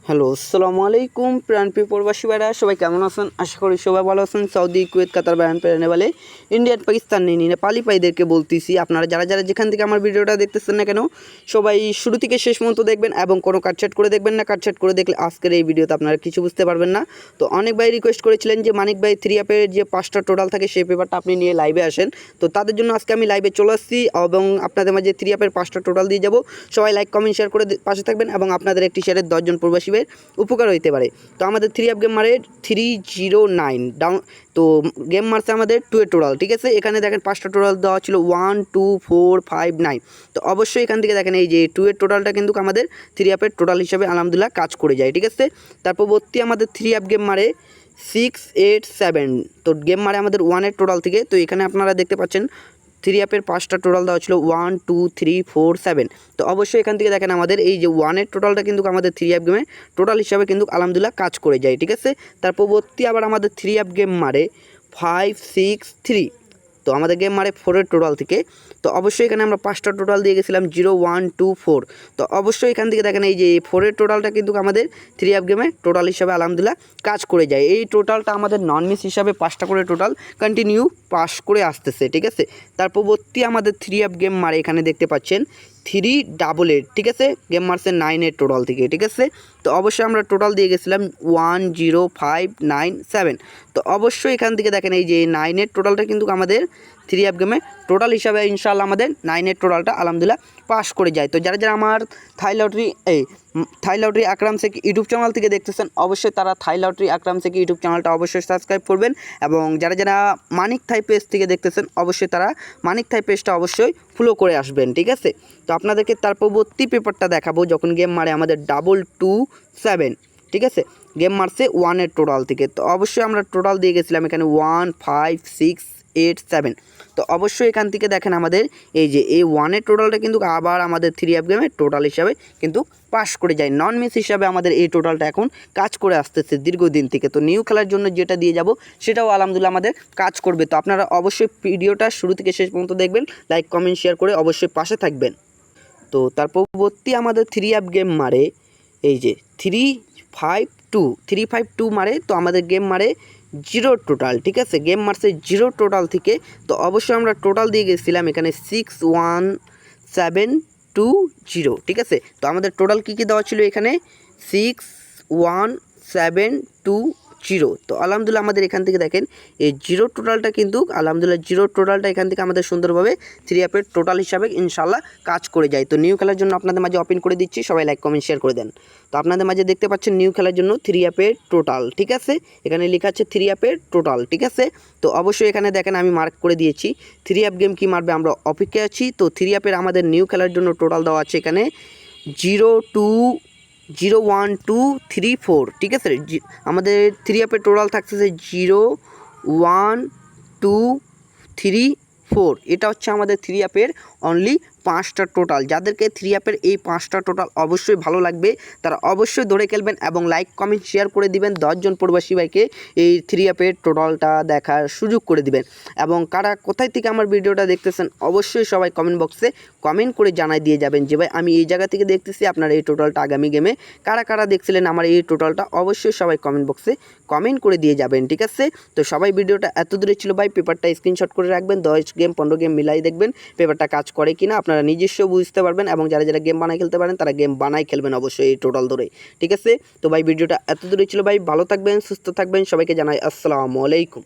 Hello, আসসালামু আলাইকুম প্রাণপ্রিয় প্রবাসী ভাইরা, সবাই কেমন আছেন? আশা করি সবাই ভালো আছেন। সৌদি, কুয়েত, কাতার, বাহরাইন, নেপালে, ইন্ডিয়ান, পাকিস্তান, নেপালি ভাইদেরকে বলতেছি, আপনারা যারা যারা যেখান থেকে আমার ভিডিওটা দেখতেছেন না কেন, সবাই শুরু থেকে শেষ পর্যন্ত দেখবেন এবং কোনো কাটছাট করে দেখবেন না। কাটছাট করে দেখলে আজকের এই ভিডিওতে আপনারা কিছু বুঝতে পারবেন না। তো অনেক ভাই রিকোয়েস্ট করেছিলেন যে মানিক ভাই 3 অ্যাপের যে 5টা টোটাল থাকে সেই পেপারটা আপনি নিয়ে লাইভে আসেন। তো তাদের জন্য আজকে আমি লাইভে চলে আসছি এবং আপনাদের মাঝে 3 অ্যাপের 5টা টোটাল দিয়ে যাব। সবাই লাইক, কমেন্ট, শেয়ার করে পাশে থাকবেন এবং আপনাদের একটি শেয়ারের 10 জন প্রবাসী উপকার হইতে পারে। তো আমাদের 3 অ্যাপ গেম মারে 309 ডাউন। তো গেম মারছে আমাদের 2 এর টোটাল, ঠিক আছে। এখানে দেখেন 5টা টোটাল দেওয়া ছিল 1 2 4 5 9। তো অবশ্যই এখান থেকে দেখেন এই যে 2 এর টোটালটা কিন্তু আমাদের 3 অ্যাপের টোটাল হিসাবে আলহামদুলিল্লাহ কাজ করে যায়, ঠিক আছে। তারপর ভর্তি আমাদের 3 অ্যাপ গেম মারে 6 8 7। তো গেম মারে আমাদের 1 এর টোটাল থেকে। তো এখানে আপনারা দেখতে পাচ্ছেন 3 অ্যাপের 5টা টোটাল দেওয়া ছিল 1 2 3 4 7। তো অবশ্যই এখান থেকে দেখেন আমাদের এই যে 1 এর টোটালটা কিন্তু আমাদের 3 অ্যাপ গেমে টোটাল হিসাবে কিন্তু আলহামদুলিল্লাহ কাজ করে যায়, ঠিক আছে। তারপর পরবর্তী আবার আমাদের 3 অ্যাপ গেম মারে 5 6 3। তো আমাদের গেম মারে 4 এর টোটাল থেকে। তো অবশ্যই এখানে আমরা 5টা টোটাল দিয়ে গেছিলাম 0 1 2 4। তো অবশ্যই এখান থেকে দেখেন এই যে 4 এর টোটালটা কিন্তু আমাদের 3 অ্যাপ গেমে টোটাল হিসাবে আলহামদুলিল্লাহ কাজ করে যায়। এই টোটালটা আমাদের নন মিস হিসাবে 5টা করে টোটাল কন্টিনিউ পাস করে আসতেছে, ঠিক আছে। তার পরবর্তী আমাদের 3 অ্যাপ গেম মারে এখানে দেখতে পাচ্ছেন 388, ঠিক আছে। গেম মারছে 9 এর টোটাল থেকে, ঠিক আছে। তো অবশ্যই আমরা টোটাল দিয়ে গেছিলাম 1 0 5 9 7। তো অবশ্যই এখান থেকে দেখেন এই যে 9 এর টোটালটা কিন্তু আমাদের 3 অ্যাপ গেমে টোটাল হিসাবে ইনশাআল্লাহ আমাদের 9 এর টোটালটা আলহামদুলিল্লাহ পাস করে যায়। তো যারা যারা আমার থাই লটারি আকরাম শেখ ইউটিউব চ্যানেল থেকে দেখতেছেন, অবশ্যই তারা থাই লটারি আকরাম শেখ ইউটিউব চ্যানেলটা অবশ্যই সাবস্ক্রাইব করবেন এবং যারা যারা মানিক থাই পেজ থেকে দেখতেছেন অবশ্যই তারা মানিক থাই পেজটা অবশ্যই ফলো করে আসবেন, ঠিক আছে। তো আপনাদেরকে তার পরবর্তী পেপারটা দেখাবো যখন গেম মারে আমাদের 227, ঠিক আছে। গেম মারছে 1 এর টোটাল থেকে। তো অবশ্যই আমরা টোটাল দিয়ে গেছিলাম এখানে 1 5 6 8 7। তো অবশ্যই এখান থেকে দেখেন আমাদের এই যে এই 1 এর টোটালটা কিন্তু আবার আমাদের 3 অ্যাপ গেমে টোটাল হিসাবে কিন্তু পাস করে যায়। নন মিস হিসাবে আমাদের এই টোটালটা এখন কাজ করে আসতেছে দীর্ঘদিন থেকে। তো নিউ খেলার জন্য যেটা দিয়ে যাব সেটাও আলহামদুলিল্লাহ আমাদের কাজ করবে। তো আপনারা অবশ্যই ভিডিওটা শুরু থেকে শেষ পর্যন্ত দেখবেন, লাইক কমেন্ট শেয়ার করে অবশ্যই পাশে থাকবেন। তো তার পরবর্তী আমাদের 3 অ্যাপ গেম মারে এই যে 352 মারে। তো আমাদের গেম মারে 0 টোটাল, ঠিক আছে। গেম মারছে 0 টোটাল থেকে। তো অবশ্যই আমরা টোটাল দিয়ে গেছিলাম এখানে 61720, ঠিক আছে। তো আমাদের টোটাল কী কী দেওয়া ছিল এখানে 61720। তো আলহামদুলিল্লাহ আমাদের এখান থেকে দেখেন এই 0 টোটালটা কিন্তু আলহামদুলিল্লাহ 0 টোটালটা এখান থেকে আমাদের সুন্দরভাবে 3 অ্যাপের টোটাল হিসাবে ইনশাল্লাহ কাজ করে যায়। তো নিউ খেলার জন্য আপনাদের মাঝে ওপেন করে দিচ্ছি, সবাই লাইক কমেন্ট শেয়ার করে দেন। তো আপনাদের মাঝে দেখতে পাচ্ছেন নিউ খেলার জন্য 3 অ্যাপের টোটাল, ঠিক আছে। এখানে লেখা আছে 3 অ্যাপের টোটাল, ঠিক আছে। তো অবশ্যই এখানে দেখেন আমি মার্ক করে দিয়েছি 3 অ্যাপ গেম কী মারবে আমরা অপেক্ষায় আছি। তো 3 অ্যাপের আমাদের নিউ খেলার জন্য টোটাল দেওয়া আছে এখানে 0 2 0 1 2 3 4, ঠিক আছে। আমাদের 3 অ্যাপের টোটাল থাকতেছে 0 1 2 3 4। এটা হচ্ছে আমাদের 3 অ্যাপের অনলি 5টা টোটাল। যাদেরকে 3 অ্যাপের এই 5টা টোটাল অবশ্যই ভালো লাগবে তারা অবশ্যই ধরে খেলবেন এবং লাইক কমেন্ট শেয়ার করে দিবেন। 10 জন প্রবাসী ভাইকে এই 3 অ্যাপের টোটালটা দেখার সুযোগ করে দিবেন। এবং কারা কোথায় থেকে আমার ভিডিওটা দেখতেছেন অবশ্যই সবাই কমেন্ট বক্সে কমেন্ট করে জানাই দিয়ে যাবেন যে ভাই আমি এই জায়গা থেকে দেখতেছি আপনার এই টোটালটা আগামী গেমে কারা কারা দেখছিলেন আমার এই টোটালটা অবশ্যই সবাই কমেন্ট বক্সে কমেন্ট করে দিয়ে যাবেন, ঠিক আছে। তো সবাই ভিডিওটা এত দূরে ছিল ভাই, পেপারটা স্ক্রিনশট করে রাখবেন, 10 গেম 15 গেম মিলাই দেখবেন পেপারটা কাজ করে কিনা আপনারা নিজস্ব বুঝতে পারবেন। এবং যারা যারা গেম বানাই খেলতে পারেন তারা গেম বানাই খেলবেন অবশ্যই এই টোটাল ধরে, ঠিক আছে। তো ভাই ভিডিওটা এত দূরে ছিল ভাই, ভালো থাকবেন, সুস্থ থাকবেন, সবাইকে জানাই আসসালামু আলাইকুম।